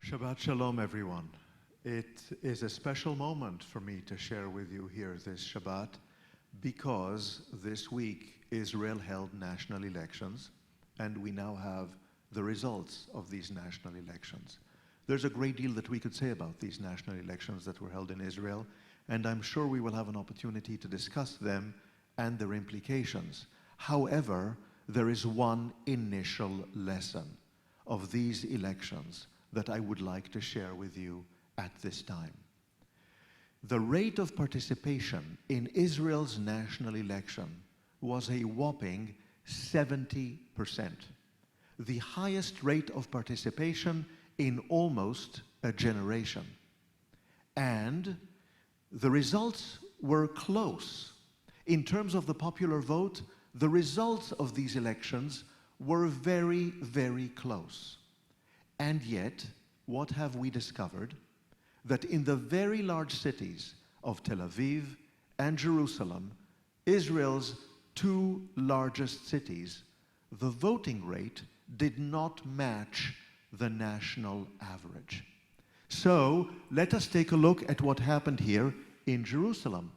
Shabbat Shalom, everyone. It is a special moment for me to share with you here this Shabbat because this week Israel held national elections and we now have the results of these national elections. There's a great deal that we could say about these national elections that were held in Israel, and I'm sure we will have an opportunity to discuss them and their implications. However, there is one initial lesson of these elections that I would like to share with you at this time. The rate of participation in Israel's national election was a whopping 70%, the highest rate of participation in almost a generation. And the results were close. In terms of the popular vote, the results of these elections were very, very close. And yet, what have we discovered? That in the very large cities of Tel Aviv and Jerusalem, Israel's two largest cities, the voting rate did not match the national average. So, let us take a look at what happened here in Jerusalem.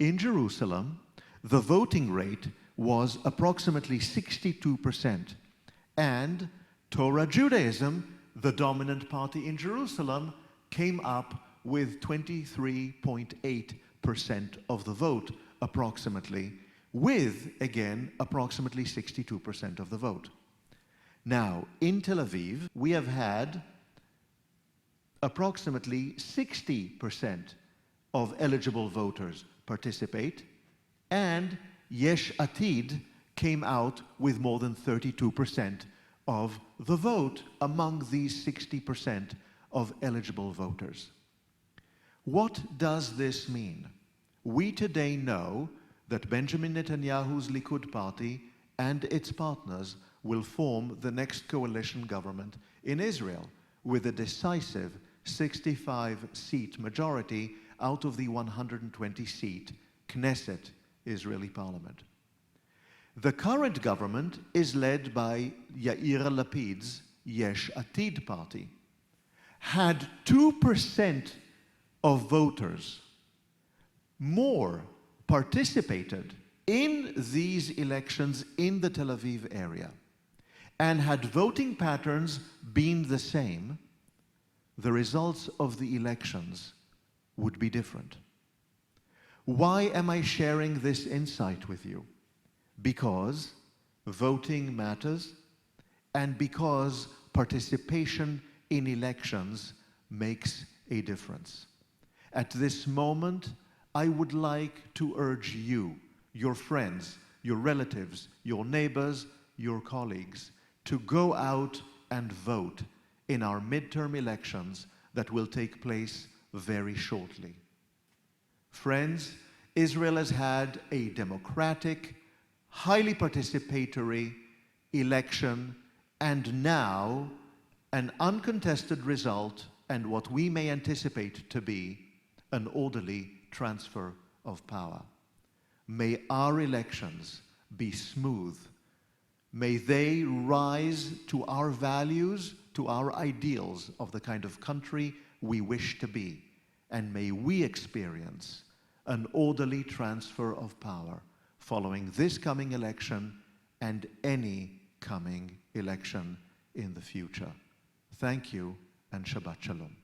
In Jerusalem, the voting rate was approximately 62%, and Torah Judaism, the dominant party in Jerusalem, came up with 23.8% of the vote, approximately, with, again, approximately 62% of the vote. Now, in Tel Aviv, we have had approximately 60% of eligible voters participate, and Yesh Atid came out with more than 32% of the vote among these 60% of eligible voters. What does this mean? We today know that Benjamin Netanyahu's Likud party and its partners will form the next coalition government in Israel with a decisive 65-seat majority out of the 120-seat Knesset Israeli parliament. The current government is led by Yair Lapid's Yesh Atid party. Had 2% of voters more participated in these elections in the Tel Aviv area, and had voting patterns been the same, the results of the elections would be different. Why am I sharing this insight with you? Because voting matters, and because participation in elections makes a difference. At this moment, I would like to urge you, your friends, your relatives, your neighbors, your colleagues, to go out and vote in our midterm elections that will take place very shortly. Friends, Israel has had a democratic, highly participatory election, and now an uncontested result and what we may anticipate to be an orderly transfer of power. May our elections be smooth. May they rise to our values, to our ideals of the kind of country we wish to be. And may we experience an orderly transfer of power following this coming election and any coming election in the future. Thank you, and Shabbat Shalom.